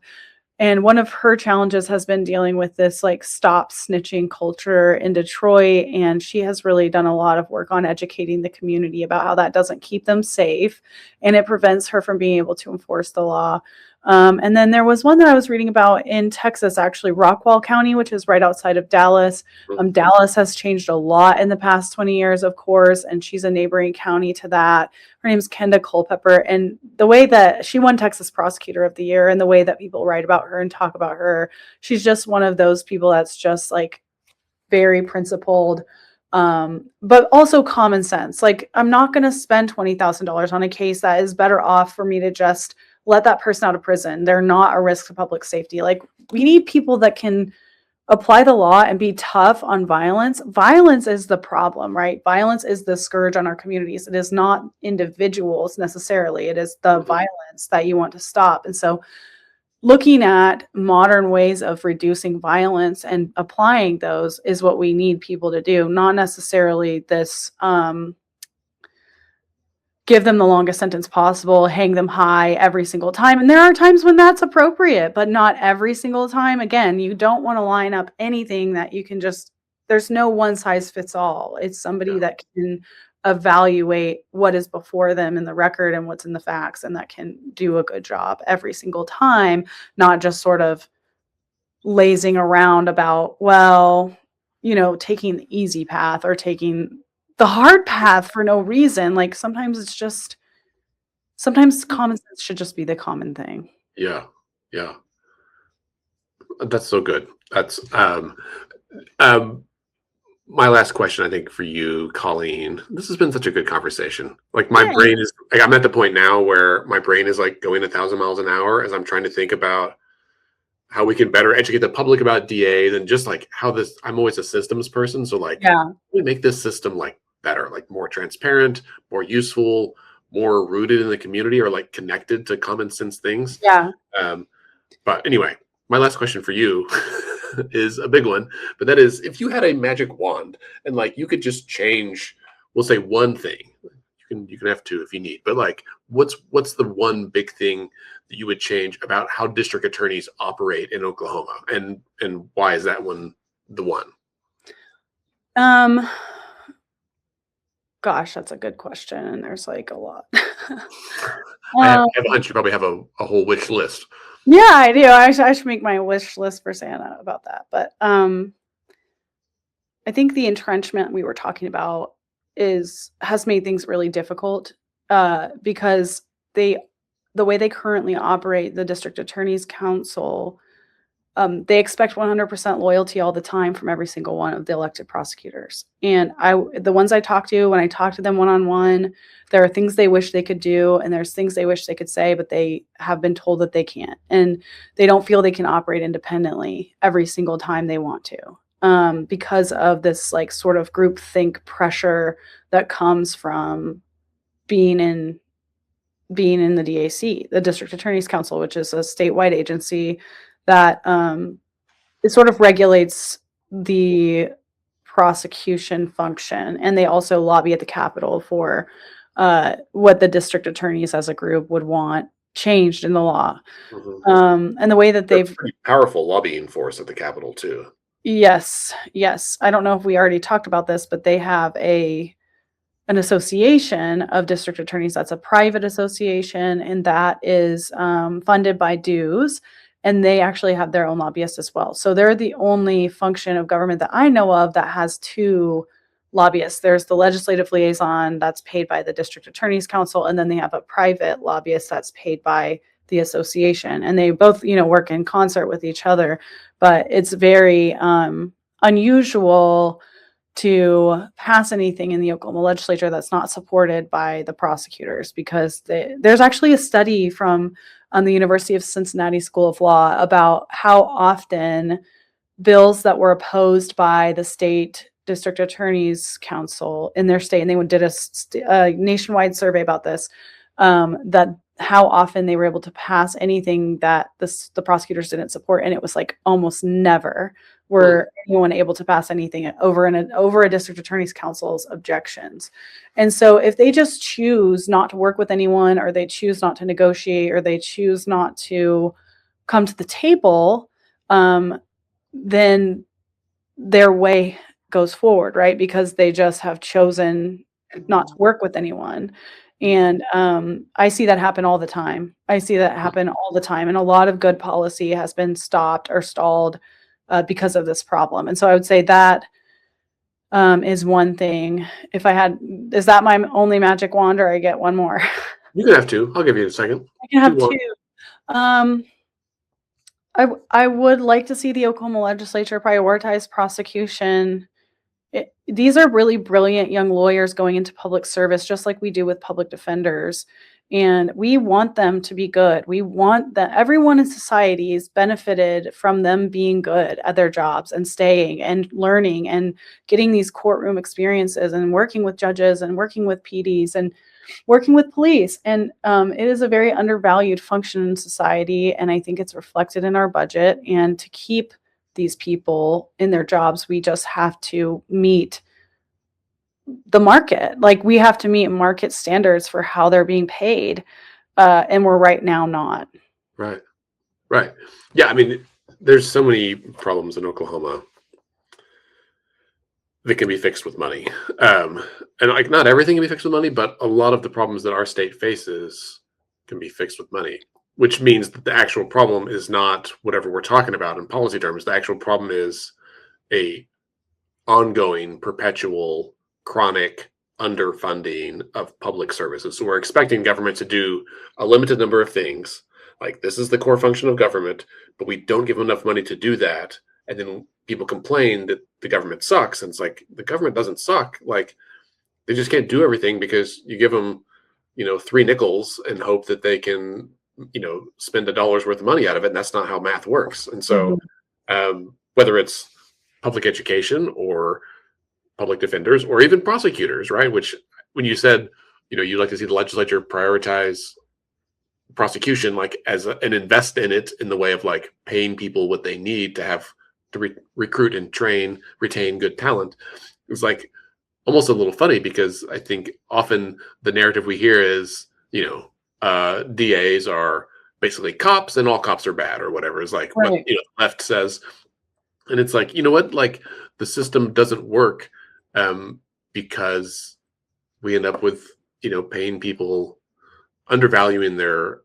And one of her challenges has been dealing with this like stop snitching culture in Detroit. And she has really done a lot of work on educating the community about how that doesn't keep them safe and it prevents her from being able to enforce the law. And then there was one that I was reading about in Texas, actually, Rockwall County, which is right outside of Dallas. Dallas has changed a lot in the past 20 years, of course, and she's a neighboring county to that. Her name's Kenda Culpepper. And the way that she won Texas Prosecutor of the Year, and the way that people write about her and talk about her, she's just one of those people that's just like very principled, but also common sense. Like, I'm not going to spend $20,000 on a case that is better off for me to just let that person out of prison. They're not a risk to public safety. Like, we need people that can apply the law and be tough on violence. Violence is the problem, right? Violence is the scourge on our communities. It is not individuals necessarily. It is the violence that you want to stop. And so looking at modern ways of reducing violence and applying those is what we need people to do, not necessarily this give them the longest sentence possible, hang them high every single time. And there are times when that's appropriate, but not every single time. Again, you don't want to line up anything that you can just, there's no one size fits all. It's somebody that can evaluate what is before them in the record and what's in the facts, and that can do a good job every single time, not just sort of lazing around about, well, taking the easy path or taking the hard path for no reason. Like, sometimes common sense should just be the common thing. Yeah. That's so good. That's my last question, I think, for you, Colleen. This has been such a good conversation. Like, my brain is like, I'm at the point now where my brain is like going 1,000 miles an hour as I'm trying to think about how we can better educate the public about DA than just like how this, I'm always a systems person. So like, how do we make this system like better, like more transparent, more useful, more rooted in the community or like connected to common sense things. Yeah. But anyway, my last question for you is a big one, but that is, if you had a magic wand and like you could just change, we'll say one thing. You can have two if you need, but like what's the one big thing that you would change about how district attorneys operate in Oklahoma, and why is that one the one? Gosh, that's a good question, and there's like a lot. I have a hunch you probably have a whole wish list. Yeah, I do. I should make my wish list for Santa about that. But I think the entrenchment we were talking about has made things really difficult because the way they currently operate, the district attorney's council, they expect 100% loyalty all the time from every single one of the elected prosecutors. And the ones I talk to, when I talk to them one-on-one, there are things they wish they could do, and there's things they wish they could say, but they have been told that they can't. And they don't feel they can operate independently every single time they want to, because of this like sort of groupthink pressure that comes from being in the DAC, the District Attorney's Council, which is a statewide agency that it sort of regulates the prosecution function, and they also lobby at the Capitol for what the district attorneys as a group would want changed in the law. Mm-hmm. And the way that they've pretty powerful lobbying force at the Capitol too. Yes. I don't know if we already talked about this, but they have an association of district attorneys. That's a private association, and that is funded by dues. And they actually have their own lobbyists as well. So they're the only function of government that I know of that has two lobbyists. There's the legislative liaison that's paid by the District Attorney's Council, and then they have a private lobbyist that's paid by the association. And they both, work in concert with each other. But it's very unusual to pass anything in the Oklahoma legislature that's not supported by the prosecutors, because there's actually a study from the University of Cincinnati School of Law about how often bills that were opposed by the state district attorney's council in their state, and they did a nationwide survey about this, that how often they were able to pass anything that the prosecutors didn't support, and it was like almost never were anyone able to pass anything over a district attorney's council's objections. And so if they just choose not to work with anyone, or they choose not to negotiate, or they choose not to come to the table, then their way goes forward, right? Because they just have chosen not to work with anyone. And I see that happen all the time. And a lot of good policy has been stopped or stalled because of this problem. And so I would say that is one thing. Is that my only magic wand, or I get one more? You can have two. I'll give you a second. I can have two. I would like to see the Oklahoma legislature prioritize prosecution. These are really brilliant young lawyers going into public service, just like we do with public defenders. And we want them to be good. We want that everyone in society is benefited from them being good at their jobs and staying and learning and getting these courtroom experiences and working with judges and working with PDs and working with police. And it is a very undervalued function in society. And I think it's reflected in our budget. And to keep these people in their jobs, we just have to meet the market. Like, we have to meet market standards for how they're being paid. And we're right now not. Right. Yeah. I mean, there's so many problems in Oklahoma that can be fixed with money. And like, not everything can be fixed with money, but a lot of the problems that our state faces can be fixed with money, which means that the actual problem is not whatever we're talking about in policy terms. The actual problem is a ongoing, perpetual, chronic underfunding of public services. So we're expecting government to do a limited number of things. Like, this is the core function of government, but we don't give them enough money to do that. And then people complain that the government sucks. And it's like, the government doesn't suck. Like, they just can't do everything because you give them, 3 nickels and hope that they can, spend $1 worth of money out of it. And that's not how math works. And so whether it's public education or public defenders or even prosecutors, right? Which, when you said you'd like to see the legislature prioritize prosecution, like and invest in it in the way of like paying people what they need to have to recruit and retain good talent. It's like almost a little funny because I think often the narrative we hear is, DAs are basically cops and all cops are bad or whatever is like Right. what the left says. And it's like, you know what, like the system doesn't work because we end up with, paying people, undervaluing their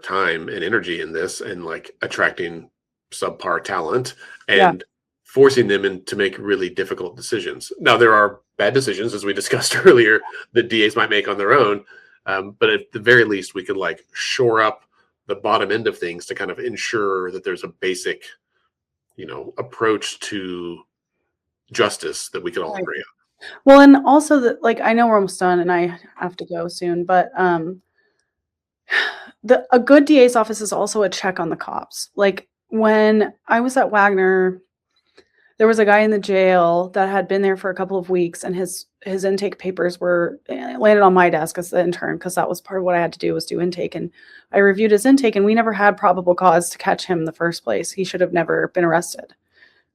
time and energy in this and like attracting subpar talent and forcing them to make really difficult decisions. Now, there are bad decisions, as we discussed earlier, that DAs might make on their own. But at the very least, we could like shore up the bottom end of things to kind of ensure that there's a basic, approach to justice that we can all agree on. Well, and also that, like, I know we're almost done and I have to go soon, but a good DA's office is also a check on the cops. Like when I was at Wagner, there was a guy in the jail that had been there for a couple of weeks, and his intake papers were landed on my desk as the intern because that was part of what I had to do was do intake. And I reviewed his intake, and we never had probable cause to catch him in the first place. He should have never been arrested.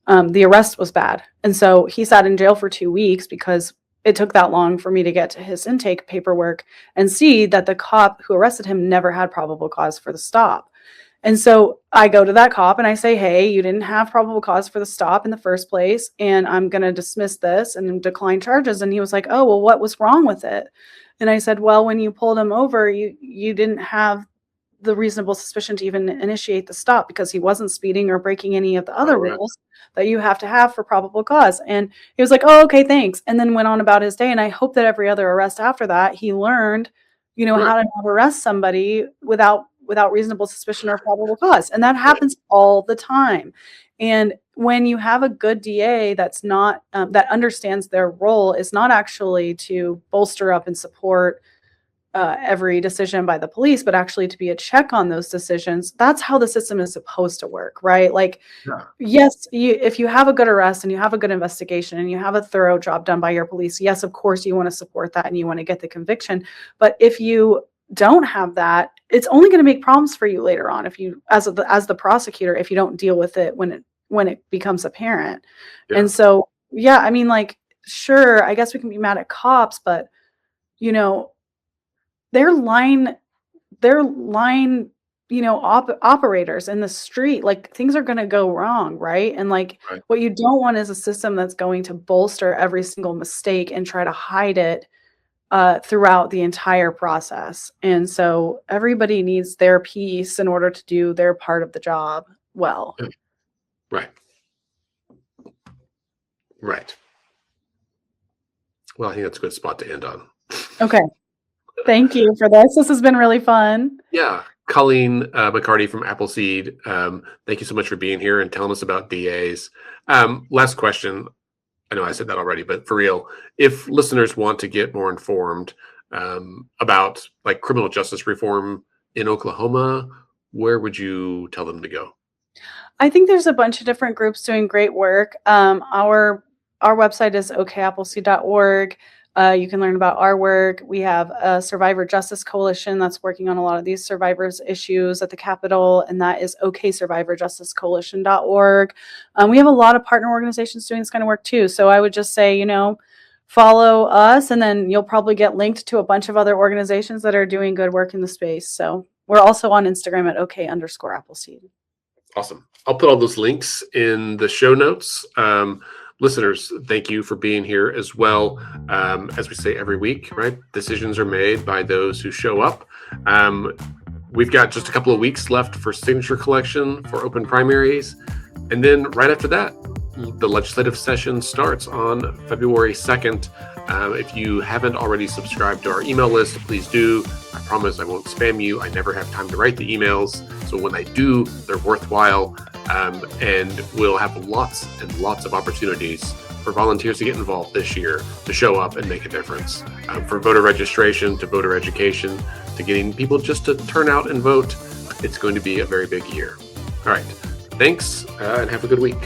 The arrest was bad, and so he sat in jail for 2 weeks because it took that long for me to get to his intake paperwork and see that the cop who arrested him never had probable cause for the stop. And so I go to that cop and I say, hey, you didn't have probable cause for the stop in the first place, and I'm going to dismiss this and decline charges. And he was like, oh, well, what was wrong with it? And I said, well, when you pulled him over, you didn't have the reasonable suspicion to even initiate the stop because he wasn't speeding or breaking any of the other rules that you have to have for probable cause. And he was like, oh, okay, thanks. And then went on about his day. And I hope that every other arrest after that, he learned, how to not arrest somebody without reasonable suspicion or probable cause. And that happens all the time. And when you have a good DA that's not, that understands their role is not actually to bolster up and support every decision by the police, but actually to be a check on those decisions. That's how the system is supposed to work, right? Like, yes, if you have a good arrest and you have a good investigation and you have a thorough job done by your police, yes, of course you want to support that and you want to get the conviction. But if you don't have that, it's only going to make problems for you later on if you, as the prosecutor, if you don't deal with it when it becomes apparent. And so, I mean, like, sure, I guess we can be mad at cops, but they're line operators in the street. Like, things are going to go wrong, right? And like what you don't want is a system that's going to bolster every single mistake and try to hide it throughout the entire process. And so everybody needs their piece in order to do their part of the job well. Right. Well, I think that's a good spot to end on. Okay. Thank you for this. This has been really fun. Yeah. Colleen McCarty from Appleseed. Thank you so much for being here and telling us about DAs. Last question. I know I said that already, but for real, if listeners want to get more informed about like criminal justice reform in Oklahoma, where would you tell them to go? I think there's a bunch of different groups doing great work. Our website is okappleseed.org. You can learn about our work. We have a Survivor Justice Coalition that's working on a lot of these survivors' issues at the Capitol, and that is oksurvivorjusticecoalition.org. We have a lot of partner organizations doing this kind of work too. So I would just say, follow us, and then you'll probably get linked to a bunch of other organizations that are doing good work in the space. So we're also on Instagram at OK_Appleseed. Awesome. I'll put all those links in the show notes. Listeners, thank you for being here as well. As we say every week, right? Decisions are made by those who show up. We've got just a couple of weeks left for signature collection for open primaries. And then right after that, the legislative session starts on February 2nd. If you haven't already subscribed to our email list, please do. I promise I won't spam you. I never have time to write the emails. So when I do, they're worthwhile. And we'll have lots and lots of opportunities for volunteers to get involved this year, to show up and make a difference. From voter registration to voter education to getting people just to turn out and vote, it's going to be a very big year. All right. Thanks, and have a good week.